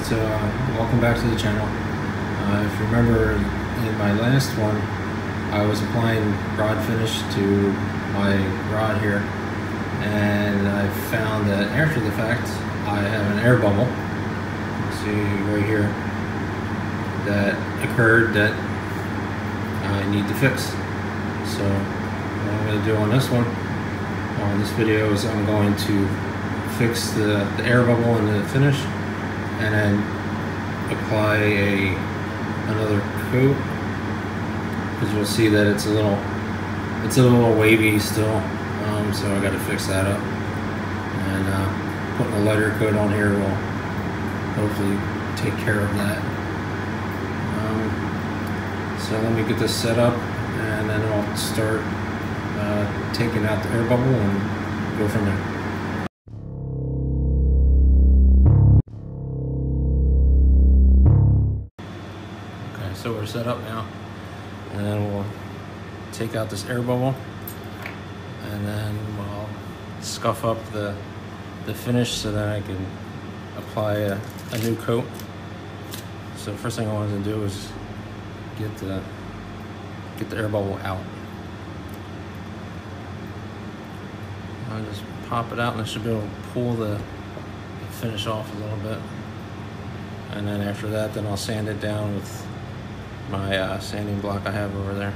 So welcome back to the channel. If you remember in my last one, I was applying rod finish to my rod here, and I found that after the fact I have an air bubble, see right here, that occurred that I need to fix. So what I'm going to do on this one, on this video, is I'm going to fix the air bubble and the finish, and then apply another coat, because you'll see that it's a little wavy still, so I got to fix that up, and putting a lighter coat on here will hopefully take care of that. So let me get this set up, and then I'll start taking out the air bubble and go from there. So we're set up now, and then we'll take out this air bubble, and then we'll scuff up the finish so that I can apply a new coat. So first thing I wanted to do is get the air bubble out. I'll just pop it out, and I should be able to pull the finish off a little bit, and then after that, then I'll sand it down with my sanding block I have over there.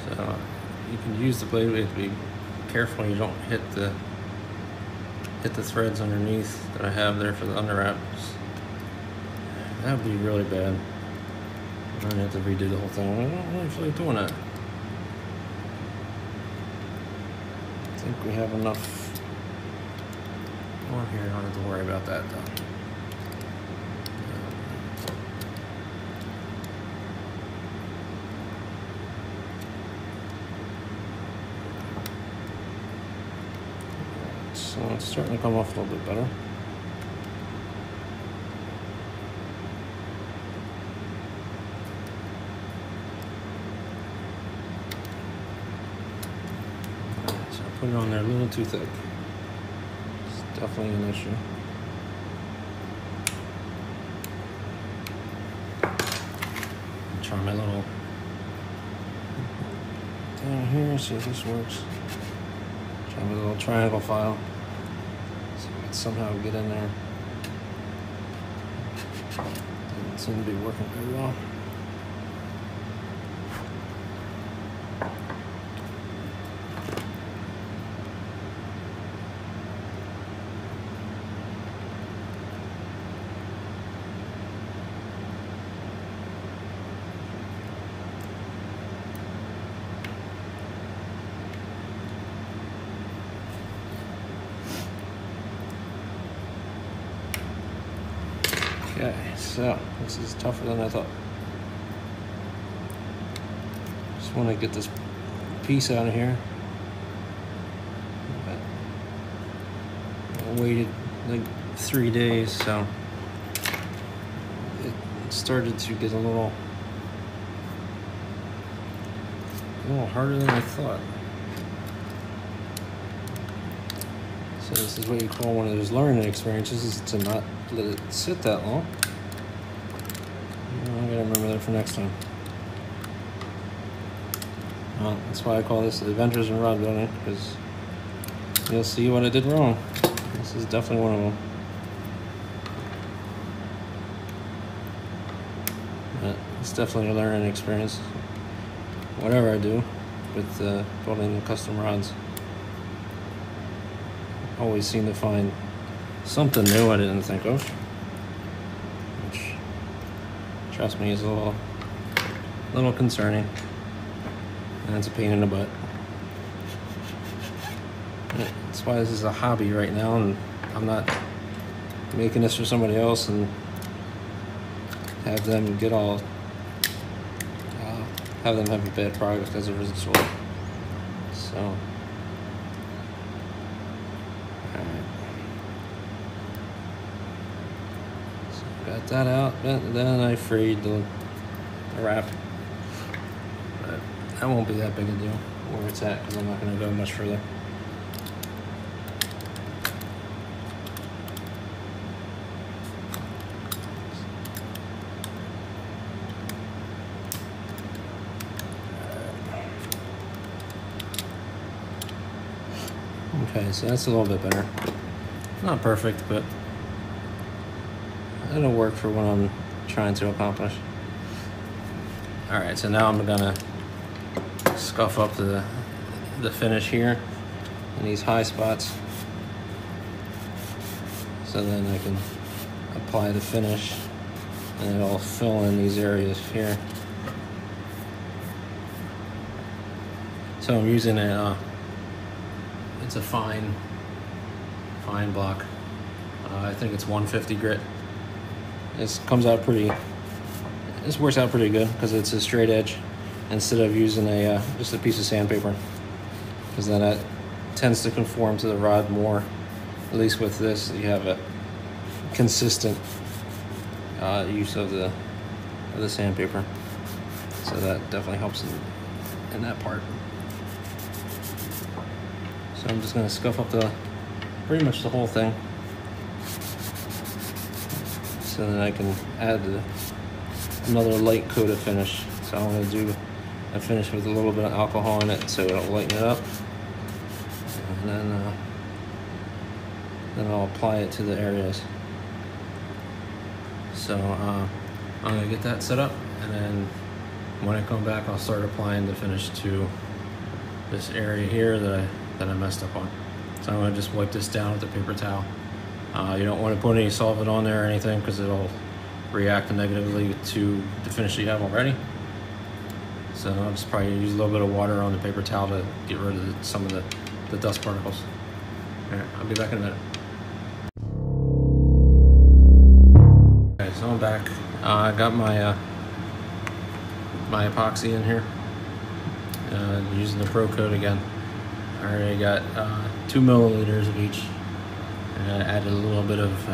So you can use the blade, but you have to be careful you don't hit the threads underneath that I have there for the underwraps. That would be really bad. I'm gonna have to redo the whole thing. I don't really feel like doing that. I think we have enough on here. I don't have to worry about that though. So it's starting to come off a little bit better. Put it on there a little too thick. It's definitely an issue. Try my little down here, see if this works. Try my little triangle file. See if I can somehow get in there. Doesn't seem to be working very well. Okay, so this is tougher than I thought. Just want to get this piece out of here. I waited like 3 days, so it started to get a little harder than I thought. So this is what you call one of those learning experiences, is to not let it sit that long. I gotta remember that for next time. Well, that's why I call this Adventures in Rod Building, because you'll see what I did wrong. This is definitely one of them. But it's definitely a learning experience. Whatever I do with building custom rods, I always seem to find something new I didn't think of, which, trust me, is a little concerning, and it's a pain in the butt. That's why this is a hobby right now, and I'm not making this for somebody else and have them get all, have them have a bad product as a result. So. Got that out, and then I freed the wrap. But that won't be that big a deal where it's at, because I'm not going to go much further. Okay, so that's a little bit better. Not perfect, but it'll work for what I'm trying to accomplish. All right, so now I'm gonna scuff up the finish here in these high spots, so then I can apply the finish and it'll fill in these areas here. So I'm using it's a fine block. I think it's 150 grit. This works out pretty good because it's a straight edge instead of using just a piece of sandpaper, because then that tends to conform to the rod more. At least with this, you have a consistent use of the sandpaper, so that definitely helps in that part. So I'm just going to scuff up pretty much the whole thing, so then I can add another light coat of finish. So I'm going to do a finish with a little bit of alcohol in it, so it'll lighten it up, and then I'll apply it to the areas. So I'm going to get that set up, and then when I come back, I'll start applying the finish to this area here that I messed up on. So I'm going to just wipe this down with a paper towel. You don't want to put any solvent on there or anything, because it'll react negatively to the finish you have already. So I'll just probably use a little bit of water on the paper towel to get rid of some of the dust particles. All right, I'll be back in a minute. Okay, so I'm back. I got my epoxy in here. Using the Pro Coat again. I already got 2 milliliters of each, and I added a little bit of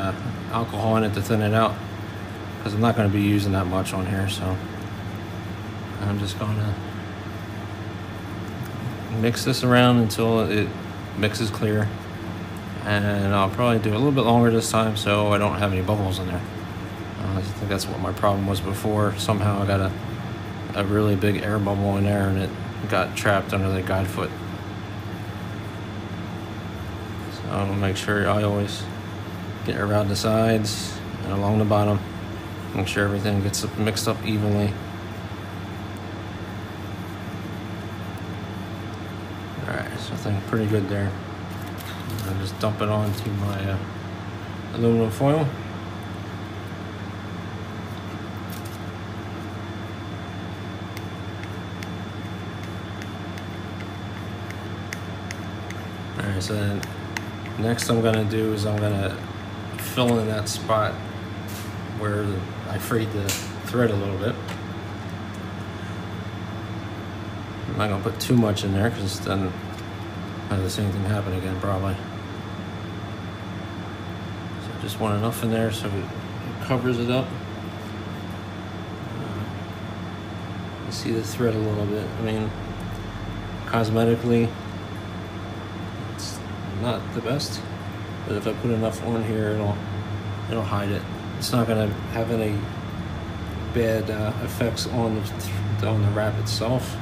alcohol in it to thin it out, because I'm not going to be using that much on here. So I'm just going to mix this around until it mixes clear, and I'll probably do a little bit longer this time so I don't have any bubbles in there. I think that's what my problem was before. Somehow I got a really big air bubble in there, and it got trapped under the guide foot. So I'll make sure I always get around the sides and along the bottom. Make sure everything gets mixed up evenly. Alright, so I think pretty good there. I'll just dump it onto my aluminum foil. Alright, so then next I'm going to do is I'm going to fill in that spot where I frayed the thread a little bit. I'm not going to put too much in there, because then I'll have the same thing happen again probably. So I just want enough in there so it covers it up. You see the thread a little bit. I mean, cosmetically, it's not the best, but if I put enough on here, it'll hide it. It's not going to have any bad effects on the wrap itself,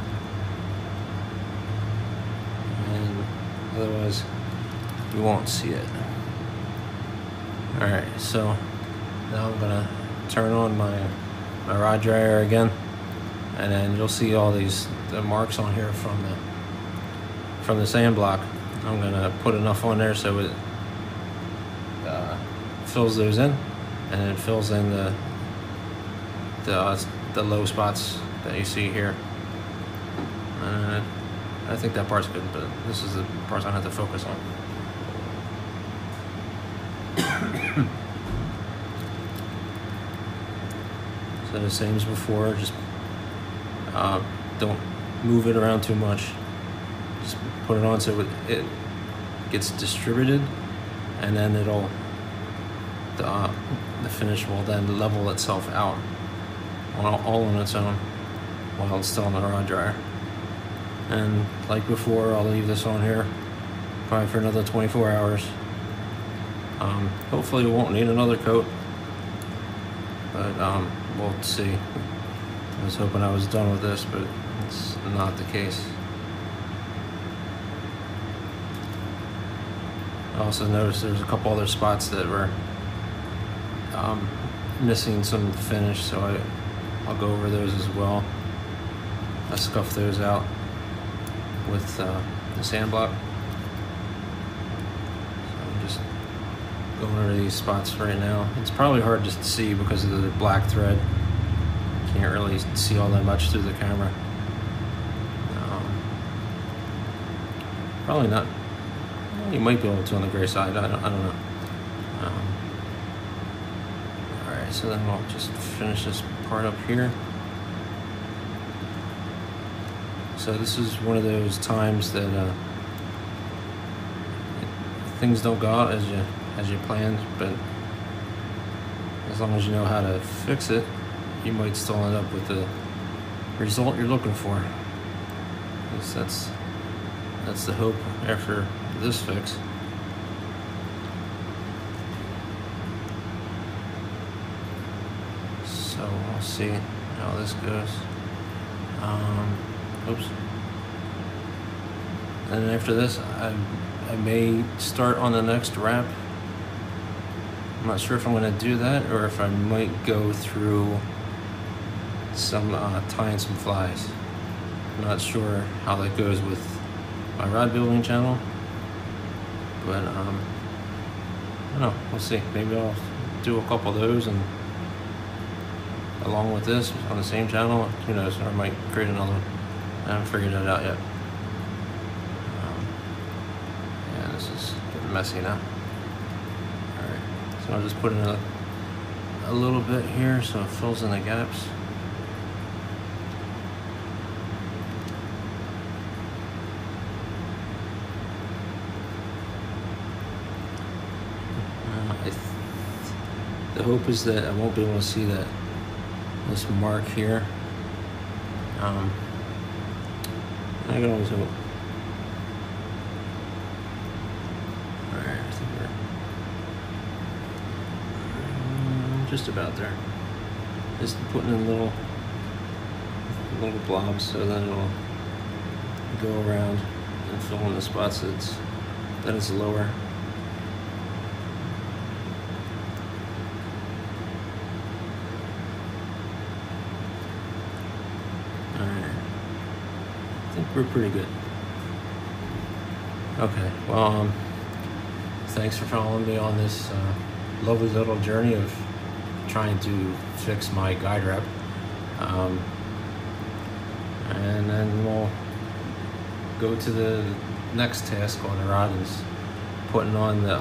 and otherwise you won't see it. All right, so now I'm gonna turn on my rod dryer again, and then you'll see all the marks on here from the sand block. I'm gonna put enough on there so it fills those in, and it fills in the low spots that you see here. I think that part's good, but this is the part I have to focus on. So the same as before, just don't move it around too much. Just put it on so it gets distributed, and then the finish will then level itself out all on its own while it's still in the rod dryer. And like before, I'll leave this on here probably for another 24 hours. Hopefully we won't need another coat, but we'll see. I was hoping I was done with this, but it's not the case. I also noticed there's a couple other spots that were missing some finish, so I'll go over those as well. I scuffed those out with the sand block. So I'm just going over these spots right now. It's probably hard just to see because of the black thread. Can't really see all that much through the camera. Probably not. You might be able to on the gray side. I don't know. Alright, so then I'll just finish this part up here. So this is one of those times that things don't go out as you planned, but as long as you know how to fix it, you might still end up with the result you're looking for. At least that's the hope after this fix. So we'll see how this goes. Oops. And after this, I may start on the next wrap. I'm not sure if I'm going to do that or if I might go through some tying some flies. I'm not sure how that goes with my rod building channel, but I don't know. We'll see. Maybe I'll do a couple of those and along with this on the same channel. Who knows? Or I might create another one. I haven't figured that out yet. Yeah, this is getting messy now. Alright, so I'll just put in a little bit here so it fills in the gaps. The hope is that I won't be able to see this mark here. I can always hope. Alright, I think we're just about there. Just putting in little blobs so that it'll go around and fill in the spots that it's lower. I think we're pretty good. Okay, well, thanks for following me on this lovely little journey of trying to fix my guide wrap. And then we'll go to the next task on the rod and putting on the,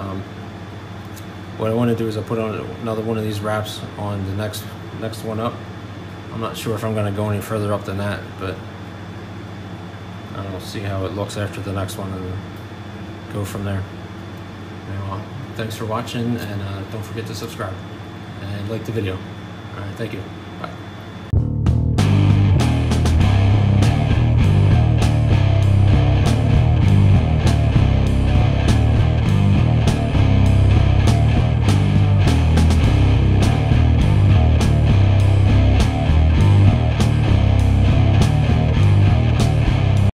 what I want to do is I'll put on another one of these wraps on the next one up. I'm not sure if I'm going to go any further up than that, but I'll see how it looks after the next one and go from there. Well, thanks for watching, and don't forget to subscribe and like the video. All right, thank you.